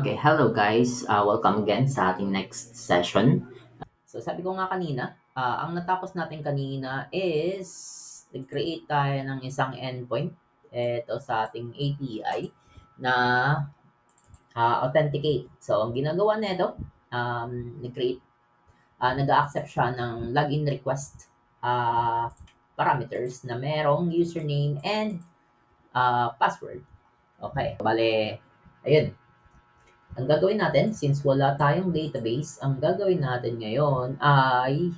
Okay, hello guys. Welcome again sa ating next session. So sabi ko nga kanina, ang natapos natin kanina is nag-create tayo ng isang endpoint. Ito sa ating API na authenticate. So ang ginagawa nito, nag-create, nag-accept siya ng login request parameters na merong username and password. Okay, bale, ayun. Ang gagawin natin, since wala tayong database, ang gagawin natin ngayon ay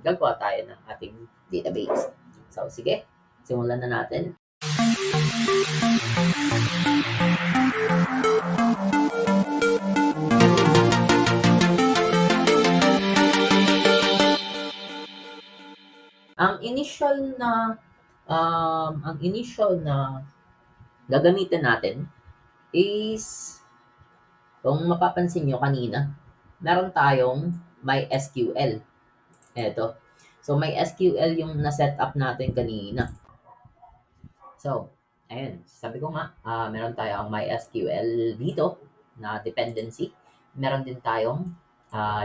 gagawa tayo ng ating database. So, sige, simulan na natin. Ang initial na gagamitin natin is, kung mapapansin nyo kanina, meron tayong MySQL. Eto. So, MySQL yung na-set up natin kanina. So, ayun. Sabi ko nga, meron tayong MySQL dito na dependency. Meron din tayong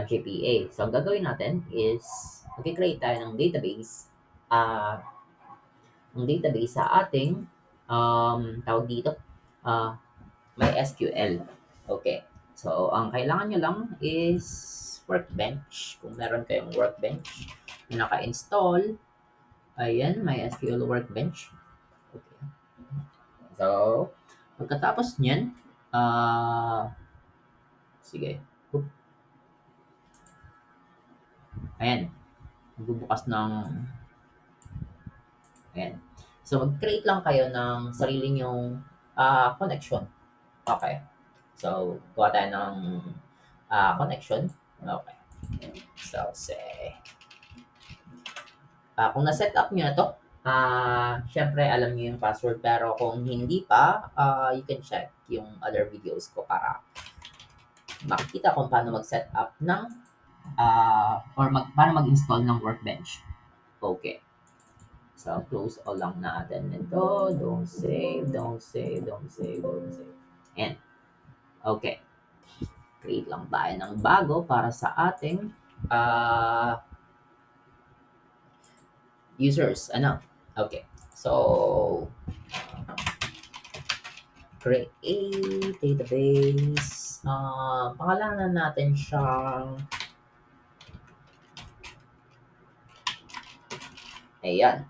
JPA. So, ang gagawin natin is, mag-create tayo ng database. Ang database sa ating, tawag dito, MySQL. Okay. So, ang kailangan nyo lang is Workbench. Kung meron kayong Workbench na naka-install, ayan, MySQL Workbench. Okay. So, pagkatapos niyan, sige. Ayan. Magbubukas ng, ayan. So, mag-create lang kayo ng sarili nyong connection. Okay. So, gawa tayo ng connection. Okay. So, say, kung na-set up nyo na to, syempre alam niyo yung password, pero kung hindi pa, you can check yung other videos ko para makikita kung paano mag-set up ng paano mag-install ng Workbench. Okay. So, close all lang natin ito. Don't save. And, okay. Create lang tayo ng bago para sa ating users. Okay. So, create database. Pangalanan natin siyang, ayan.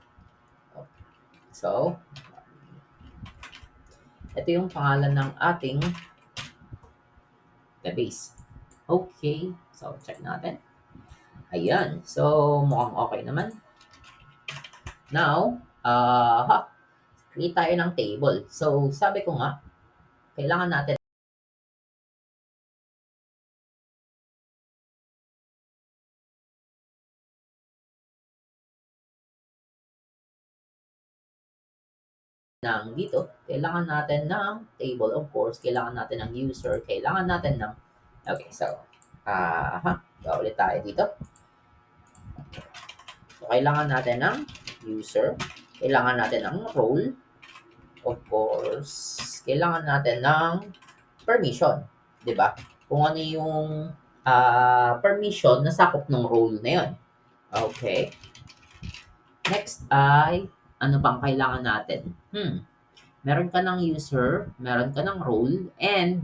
So, ito yung pangalan ng ating database. Okay. So, check natin. Ayan. So, mukhang okay naman. Now, create tayo ng table. So, sabi ko nga, kailangan natin dito, kailangan natin ng table, of course, kailangan natin ng user, kailangan natin ng, okay, so, ulit tayo dito. So, kailangan natin ng user, kailangan natin ng role, of course, kailangan natin ng permission, di ba? Kung ano yung permission na sakop ng role na yun. Okay. Next ay, ano pang kailangan natin? Meron ka ng user, meron ka ng role, and,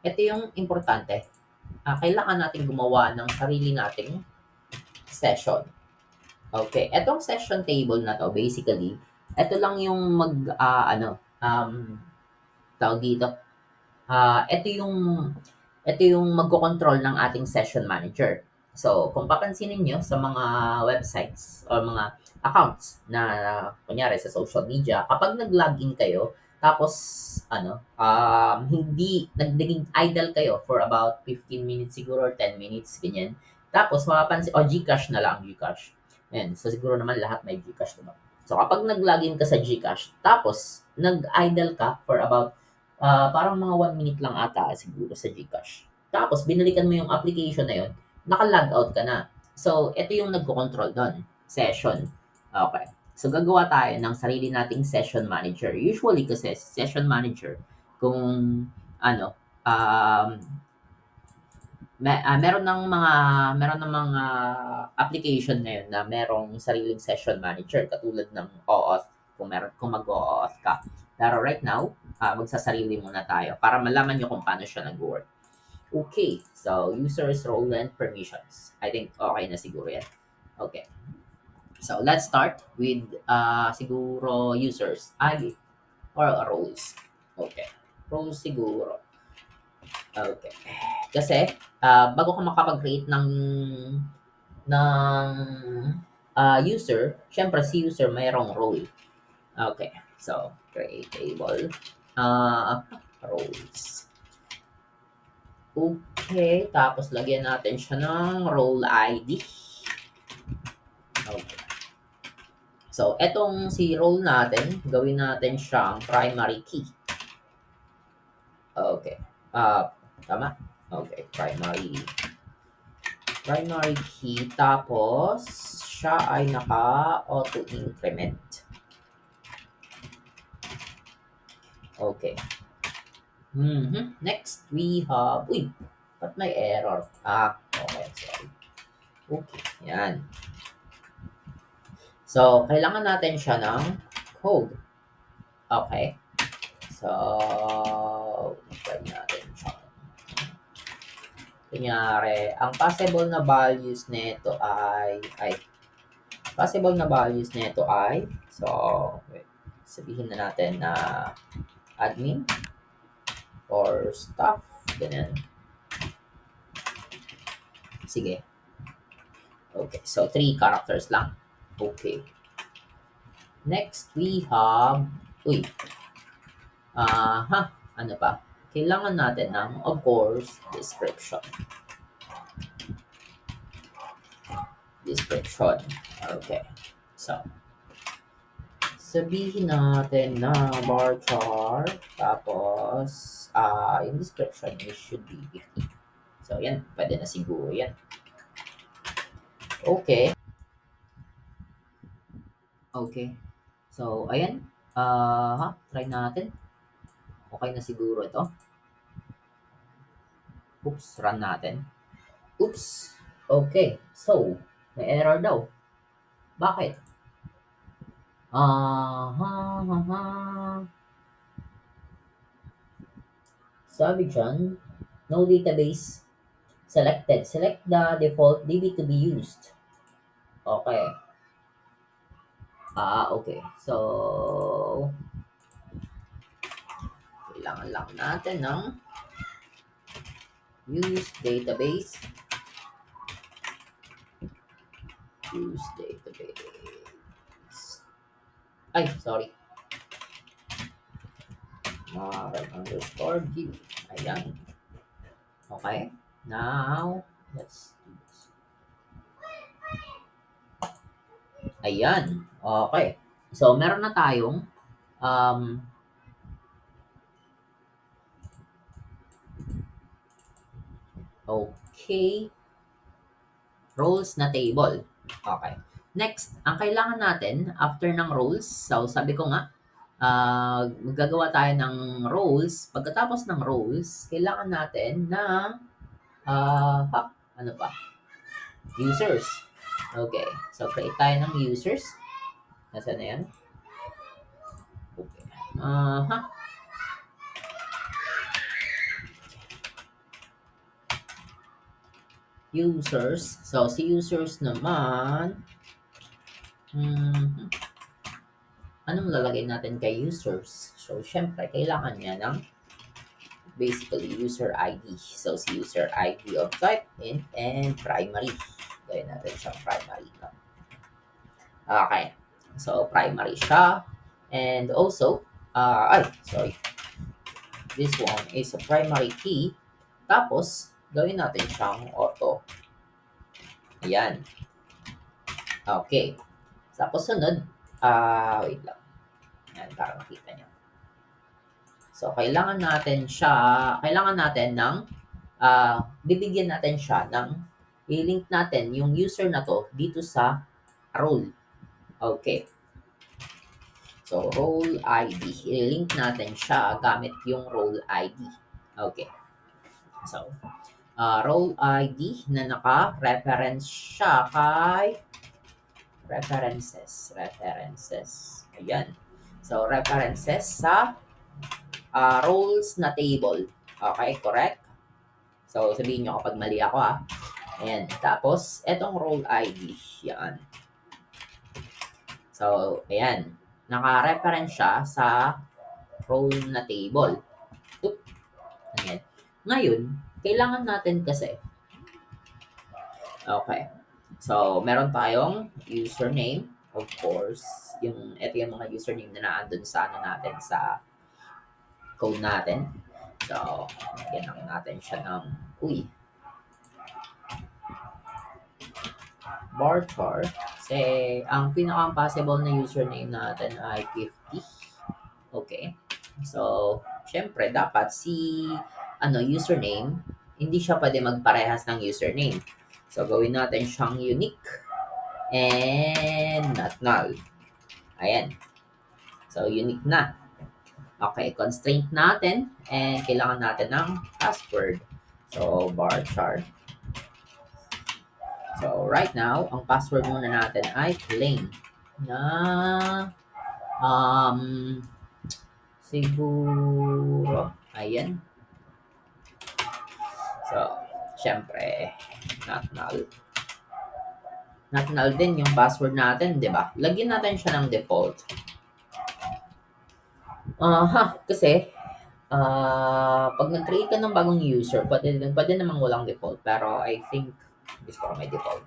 ito yung importante. Kailangan natin gumawa ng sarili nating session. Okay, etong session table na to, basically, ito lang yung tawag dito. Ito yung magko-control ng ating session manager. So, kung papansinin nyo sa mga websites or mga accounts na kunyari sa social media, kapag nag-login kayo, tapos hindi naging idle kayo for about 15 minutes siguro or 10 minutes, ganyan. Tapos mapapansin, GCash na lang, GCash. Ayan, so siguro naman lahat may GCash, diba? So, kapag nag-login ka sa GCash, tapos nag-idle ka for about parang mga 1 minute lang ata siguro sa GCash. Tapos, binalikan mo yung application na yun, naka-log out ka na. So, ito yung nagko-control doon. Session. Okay. So, gagawa tayo ng sarili nating session manager. Usually kasi, session manager, kung ano, um, meron ng mga application ngayon na merong sariling session manager katulad ng OAuth kung mag-OAuth ka. Pero right now, magsasarili muna tayo para malaman nyo kung paano siya nag-work. Okay, so users, role, and permissions. I think okay na siguro yan. Okay. So let's start with siguro users. Or roles. Okay. Roles siguro. Okay. Kasi, bago ka makapag-create ng user, syempre si user mayroong role. Okay. So, create table. Roles. Okay. Tapos, lagyan natin siya ng role ID. Okay. So, etong si role natin, gawin natin siyang primary key. Okay. Tama? Okay. Primary key. Tapos, siya ay naka-auto-increment. Okay. Next, we have... Uy! Ba't may error? Okay. Sorry. Okay. Yan. So, kailangan natin siya ng code. Okay. So, try natin siya. Kunyari, ang possible na values nito ay so, wait, sabihin na natin na admin or staff, ganyan. Sige. Okay, so 3 characters lang. Okay. Next, we have, ano pa? Kailangan natin ng, of course, description. Okay. So, sabihin natin na varchar, tapos, yung description should be 50. So, yan. Pwede na siguro yan. Okay. Okay. So, ayan. Try natin. Okay na siguro ito. Oops, run natin. Oops. Okay. So, may error daw. Bakit? Sabi dyan, no database selected. Select the default DB to be used. Okay. Okay. So, kailangan lang natin ng use database. Ay, sorry. _DB. Ayan. Okay. Now, let's do this. Ayan. Okay. So, meron na tayong okay, roles na table. Okay. Next, ang kailangan natin after ng roles, so sabi ko nga, magagawa tayo ng roles. Pagkatapos ng roles, kailangan natin ng ano pa? Users. Okay. So, create tayo ng users. Nasaan na yan? Okay. Users. So, si users naman, anong lalagay natin kay users? So, syempre, kailangan niya ng basically user ID. So, si user ID of type int and primary. Gawin natin siyang primary. No? Okay. So, primary siya. And also, this one is a primary key. Tapos, gawin natin siyang auto. Ayan. Okay. Tapos, sunod, wait lang. Ayan, para makita nyo. So, kailangan natin ng, bibigyan natin siya ng, i-link natin yung user na to dito sa role. Okay. So, role ID. I-link natin siya gamit yung role ID. Okay. So, role ID na naka-reference siya kay references. Ayan. So, references sa roles na table. Okay, correct? So, sabihin nyo kapag mali ako ha. Ayan. Tapos, etong role ID. Yan. So, ayan. Naka-reference siya sa role na table. Oop. Ayan. Ngayon, kailangan natin kasi. Okay. So, meron tayong username. Of course, ito yung mga username na naandun sa natin sa code natin. So, lagyan lang natin siya ng, varchar. Kasi, ang pinaka-possible na username natin ay 50. Okay. So, syempre, dapat username, hindi siya pwede magparehas ng username. So, gawin natin siyang unique and not null. Ayan. So, unique na. Okay, constraint natin and kailangan natin ng password. So, varchar. So, right now, ang password muna natin ay plain na siguro, ayan. So, syempre, not null. Not null din yung password natin, di ba? Lagyan natin siya ng default. Kasi, pag nag-create ka ng bagong user, pwede namang walang default. Pero I think, gusto ko may default.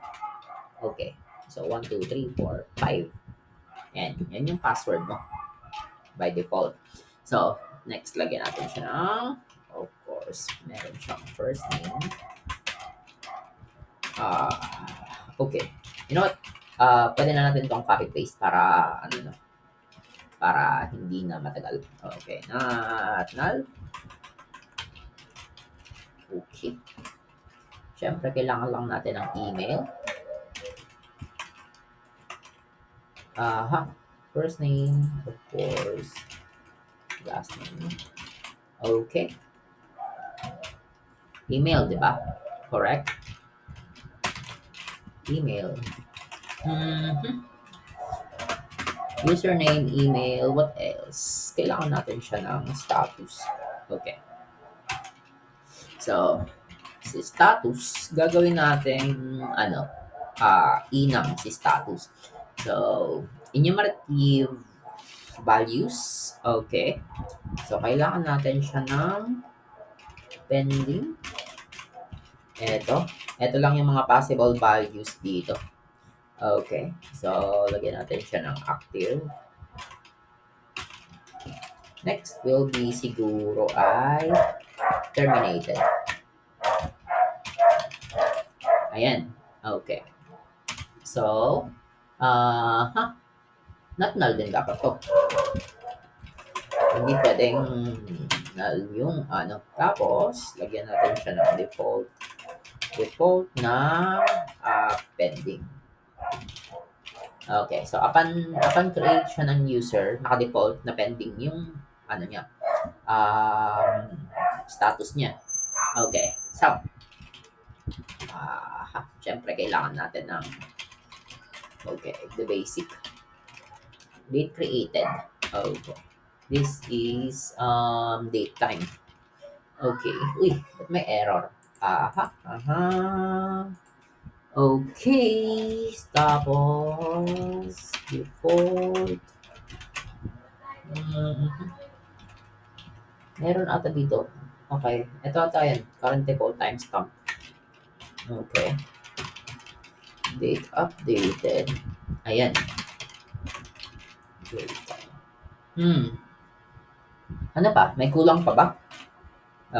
Okay. So, 1, 2, 3, 4, 5. Yan yung password mo. By default. So, next, lagyan natin siya ng, of course, meron siyang first name. Okay. You know what? Pwede na natin itong copy-paste para, para hindi na matagal. Okay. Not null. Okay. Siyempre, kailangan lang natin ng email. First name, of course. Last name. Okay. Email, di ba? Correct? Email. Username, email, what else? Kailangan natin siya ng status. Okay. So, si status, gagawin natin, inang si status. So, enumerative values. Okay. So, kailangan natin siya ng pending. Ito lang yung mga possible values dito. Okay. So, lagyan natin siya ng active. Next will be siguro ay terminated. Ayan. Okay. So, not null din dapat to. Hindi pwedeng null yung Tapos, lagyan natin siya ng default. Default na pending. Okay. So, upon create siya ng user, naka-default na pending yung status niya. Okay. So, syempre kailangan natin ng the basic date created. Okay. This is date time. Okay. Ba't may error? Okay. Tapos default. Meron ata dito. Okay. Ito ata yan. Current default timestamp. Okay. Date updated. Ayan. Date time. Ano pa? May kulang pa ba?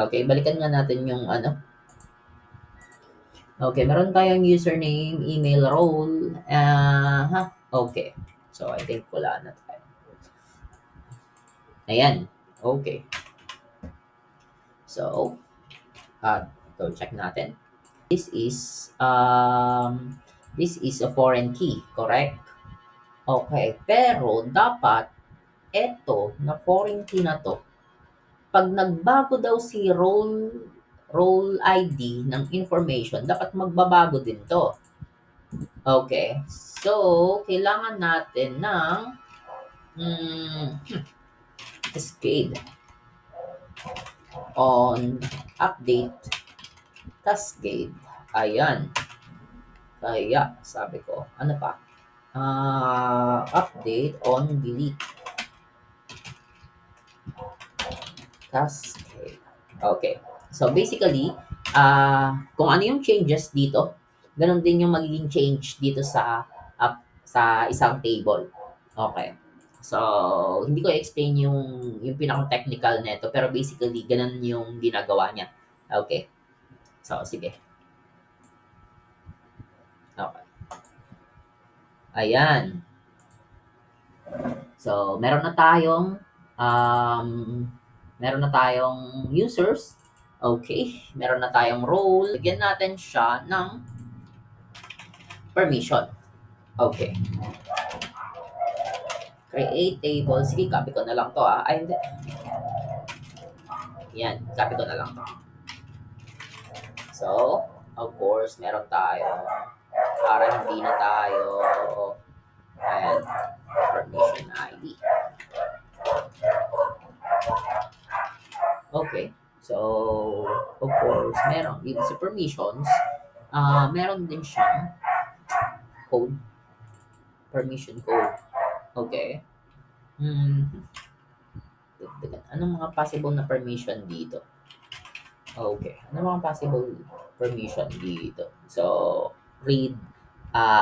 Okay. Balikan nga natin yung Okay. Meron tayong username, email, role. Okay. So, I think wala na tayo. Ayan. Okay. So, check natin. This is a foreign key, correct? Okay, pero dapat eto na foreign key na 'to, 'pag nagbago daw si role ID ng information, dapat magbabago din 'to. Okay. So, kailangan natin ng cascade on update cascade. Ayan. Kaya, sabi ko, ano pa? Update on delete cascade. Okay. So, basically, kung ano yung changes dito, ganun din yung magiging change dito sa isang table. Okay. So, hindi ko i-explain yung pinaka-technical nito, pero basically, ganun yung ginagawa niya. Okay. So, sige. Okay. Ayan. So, meron na tayong users. Okay. Meron na tayong role. Bigyan natin siya ng permission. Okay. Create table. Sige, copy ko na lang to Ay, hindi. Yan, copy ko na lang to. So, of course, meron tayo. RMB na tayo. And permission ID. Okay. So, of course, meron dito sa permissions, meron din siyang code. Permission code. Okay. Anong mga possible na permission dito? Okay. Anong mga possible permission dito? So, read,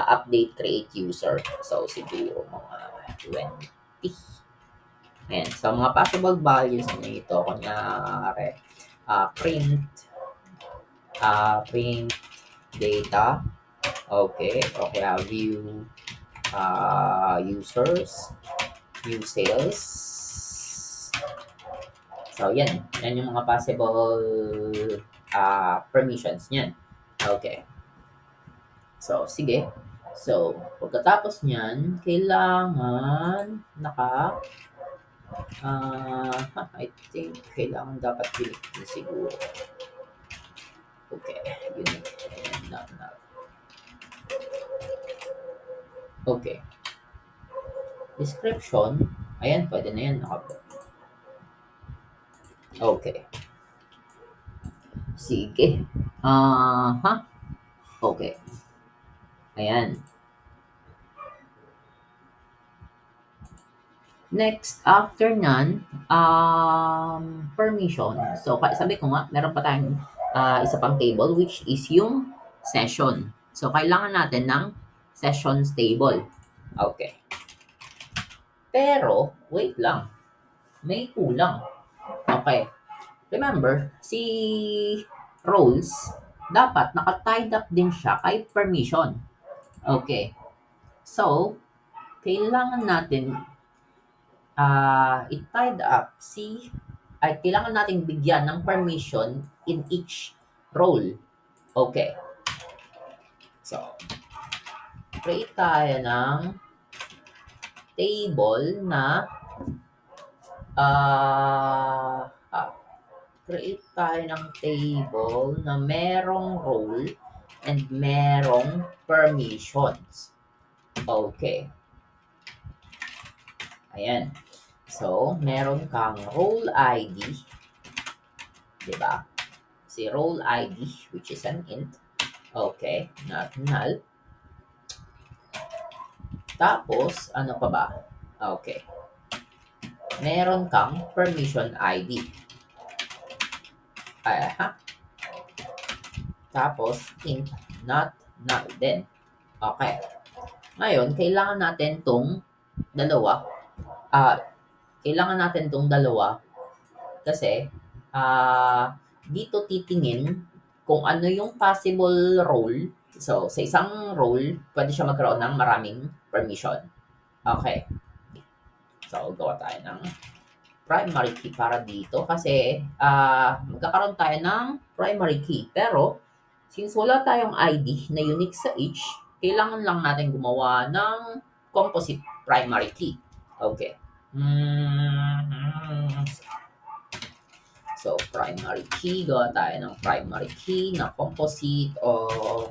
update, create user. So, siguro mga 20. Ayan. So, mga possible values nito, kunyari, print data. Okay. Okay. View users, view sales. So, yan. Yan yung mga possible permissions niyan. Okay. So, sige. So, pagkatapos niyan, kailangan I think kailangan dapat unique siguro. Okay. Unique and not. Okay. Description. Ayan, pwede na yan. Okay. Sige. Okay. Ayan. Next, after nyan, permission. So, sabi ko nga, meron pa tayong isa pang table, which is yung session. So, kailangan natin ng sessions table. Okay. Pero, wait lang. May kulang. Okay. Remember, si roles, dapat naka-tied up din siya kay permission. Okay. So, kailangan natin i-tied up kailangan nating bigyan ng permission in each role. Okay. So, create tayo ng table na create tayo ng table na merong role and merong permissions. Okay. Ayan. So, meron kang role ID. Diba? Si role ID, which is an int. Okay. Not null. Tapos, ano pa ba? Okay. Meron kang permission ID. Tapos, int not null din. Okay. Ngayon, kailangan natin tong dalawa. Kasi dito titingin kung ano yung possible role. So, sa isang role, pwede siya magkaroon ng maraming permission. Okay. So, gawa tayo ng primary key para dito kasi magkakaroon tayo ng primary key. Pero, since wala tayong ID na unique sa each, kailangan lang natin gumawa ng composite primary key. Okay. So, primary key. Gawa tayo ng primary key na composite of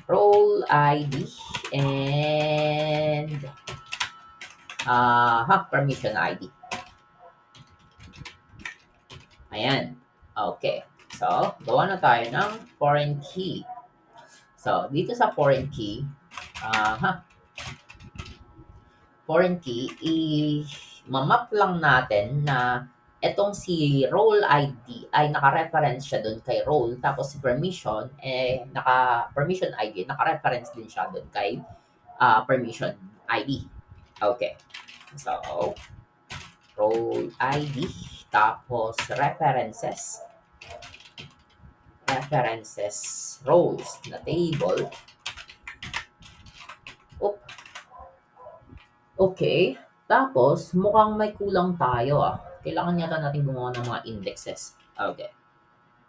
role ID and permission ID. Ayan. Okay. So, gawa na tayo ng foreign key. So, dito sa foreign key, foreign key, i-map lang natin na etong si role ID ay naka-reference siya doon kay role, tapos si permission, permission ID, naka-reference din siya doon kay permission ID. Okay. So, role ID, tapos references, roles na table. Okay. Tapos, mukhang may kulang tayo Kailangan yata natin gumawa ng mga indexes. Okay.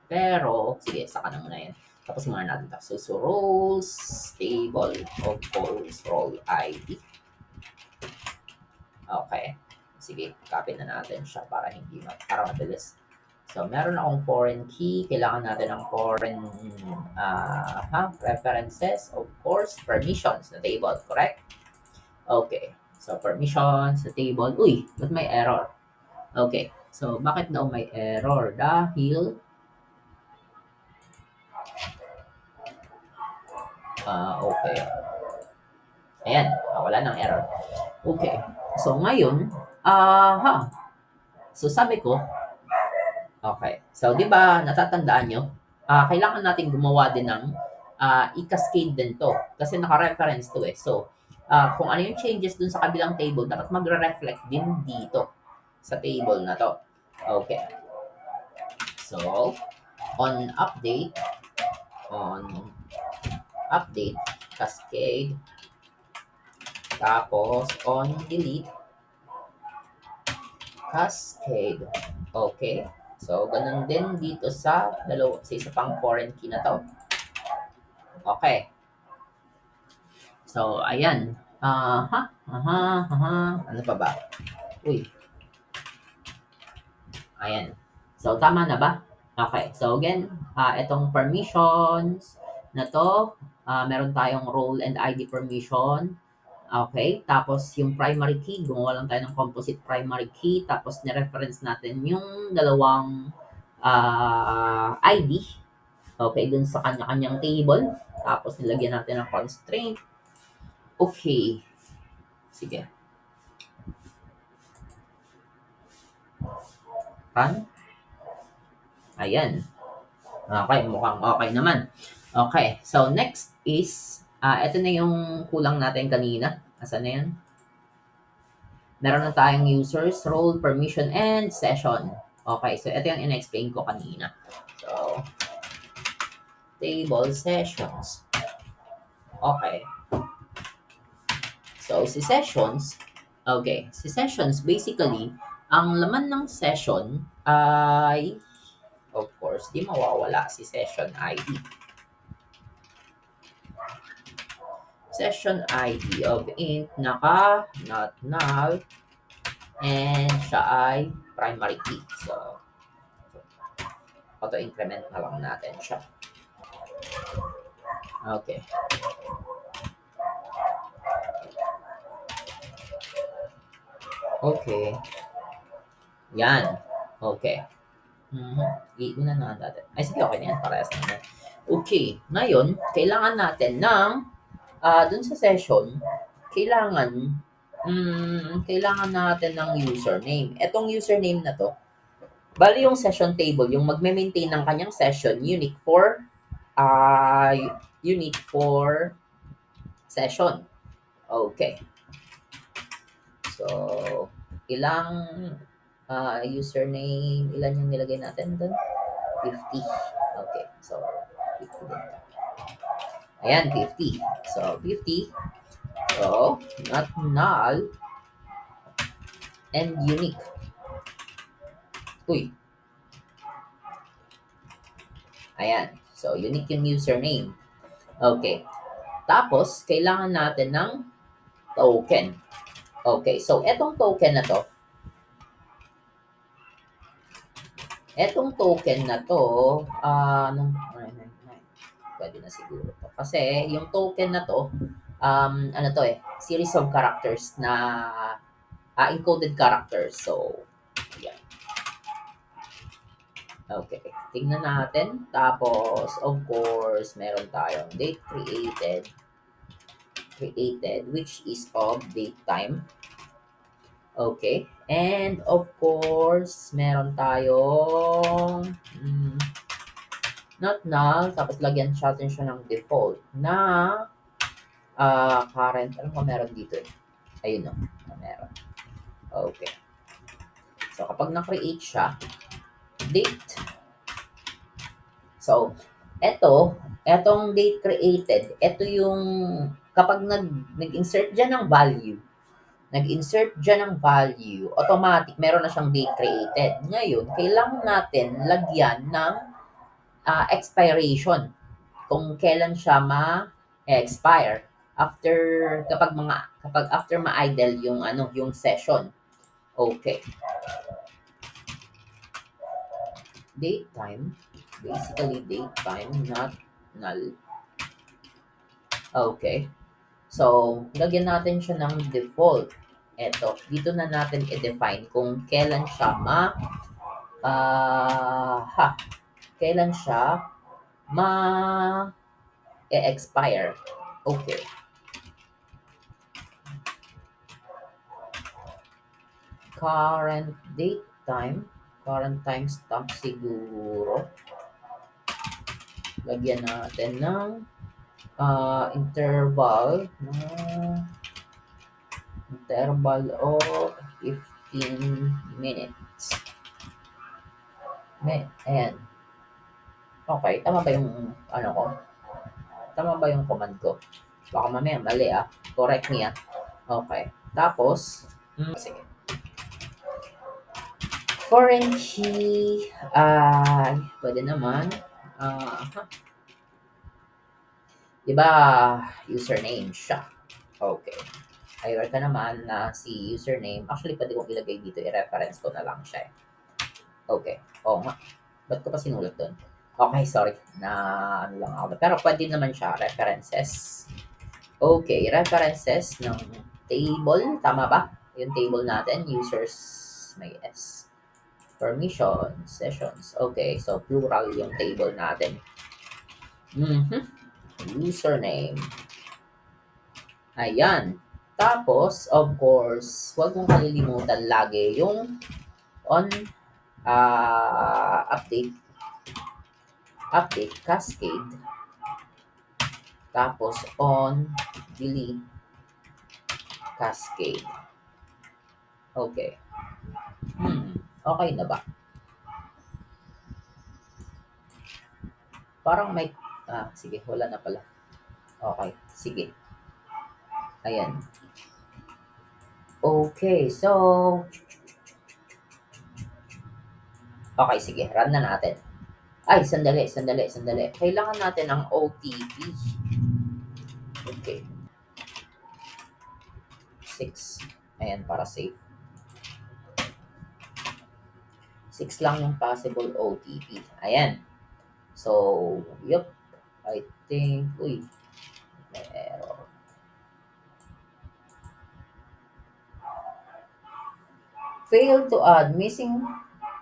Pero, sige, saka na muna yan. Tapos muna natin ito. So, roles, table, of course, role ID. Okay. Sige, copy na natin siya para mabilis. So, meron akong foreign key. Kailangan natin ng foreign references, of course, permissions na table, correct? Okay. So, permissions sa table. Uy, ba't may error? Okay. So, bakit daw may error? Dahil, okay. Ayan, wala nang error. Okay. So, ngayon, so sabi ko, okay. So, di ba, natatandaan nyo? Kailangan natin gumawa din ng i-cascade din to. Kasi naka-reference to So, kung ano yung changes dun sa kabilang table, dapat magre-reflect din dito sa table na to. Okay. So, on update, cascade, tapos on delete, cascade. Okay. So, ganun din dito sa isa pang foreign key na to. Okay. So, ayan. Ano pa ba? Uy. Ayan. So, tama na ba? Okay. So, again, itong permissions na to, meron tayong role and ID permission. Okay. Tapos, yung primary key, gumawa lang tayo ng composite primary key. Tapos, nireference natin yung dalawang ID. Okay. Dun sa kanya-kanyang table. Tapos, nilagyan natin ng constraint. Okay. Sige. Run. Ayan. Okay, mukhang okay naman. Okay, so next is, ito na yung kulang natin kanina. Asan na yan? Meron na tayong users, role, permission, and session. Okay, so ito yung in-explain ko kanina. So, table sessions. Okay. So, si sessions, basically, ang laman ng session ay, of course, di mawawala si session ID. Session ID of int naka, not null, and siya ay primary key. So, auto-increment na lang natin siya. Okay. Okay. Yan. Okay. I-una na natin. Ay, sige, okay na yan. Parehas na. Okay. Ngayon, kailangan natin ng, dun sa session, kailangan natin ng username. Etong username na to, bali yung session table, yung magme-maintain ng kanyang session, unique for session. Okay. So, ilang username, ilan yung nilagay natin doon? 50. Okay. So, 50 din. Ayan, 50. So, 50. So, not null and unique. Uy. Ayan. So, unique yung username. Okay. Tapos, kailangan natin ng token. Okay, so etong token na 'to, nung puwede na siguro 'to. Kasi yung token na 'to, ano 'to, eh, series of characters na, encoded characters. So, ayan. Okay, tingnan natin. Tapos, of course, meron tayong date created, which is of date time. Okay. And of course, meron tayong not null, tapos lagyan natin siya ng default na current. Ano ba meron dito eh? Ayun o, meron. Okay. So, kapag na-create siya, date. So, etong date created, eto yung kapag nag-insert dyan ng value, automatic meron na siyang date created. Ngayon, kailangan natin lagyan ng expiration kung kailan siya ma-expire after kapag after ma-idle yung session. Okay. Date time, basically date time, not null. Okay. So, lagyan natin siya ng default. Eto, dito na natin i-define kung kailan siya kailan siya ma-expire. Okay. Current date time, current timestamp siguro. Lagyan natin ng interval of 15 minutes. Ayan. Okay, tama ba yung Tama ba yung command ko? Baka mamaya mali Correct me Okay. Tapos, sige. Foreign key, pwede naman. Diba, username siya. Okay. Aware ka naman na si username, actually pwede kong ilagay dito, i-reference ko na lang siya. Okay. Oo nga. Ba't ko pa sinulat doon? Okay, sorry. Ano lang ako. Pero pwede naman siya, references. Okay, references ng table. Tama ba? Yung table natin, users, may S. Permission, sessions. Okay, so plural yung table natin. Username. Ayan. Tapos, of course, huwag mong kalilimutan lagi yung on update cascade. Tapos, on delete cascade. Okay. Okay na ba? Parang may, sige, wala na pala. Okay, sige. Ayan. Okay, so, okay, sige, run na natin. Ay, sandali. Kailangan natin ng OTP. Okay. 6. Ayan, para safe. 6 lang yung possible OTP. Ayan. So, yup. I think, may error. Failed to add missing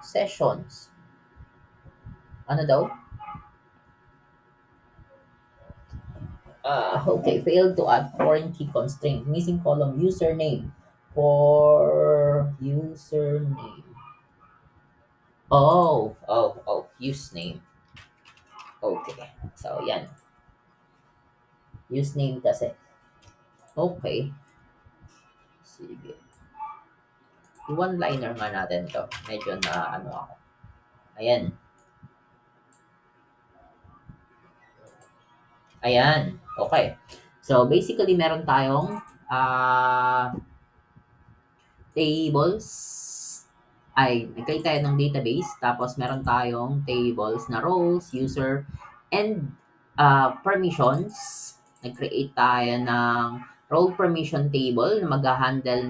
sessions. Ano daw? Okay, failed to add foreign key constraint. Missing column username for username. Oh, username. Okay, so yan. Username kasi. Okay. Sige. I-one-liner nga natin to. Medyo na ako. Ayan. Okay. So, basically, meron tayong tables. Nag-create tayo ng database. Tapos, meron tayong tables na roles, user, and permissions. Nag-create tayo ng role permission table na mag-handle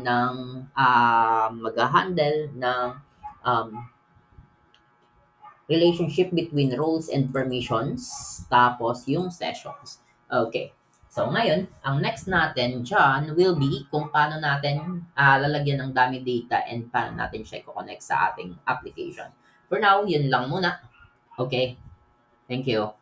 ng um, relationship between roles and permissions, tapos yung sessions. Okay. So, ngayon, ang next natin dyan will be kung paano natin lalagyan ng dummy data and paano natin siya i-connect sa ating application. For now, yun lang muna. Okay. Thank you.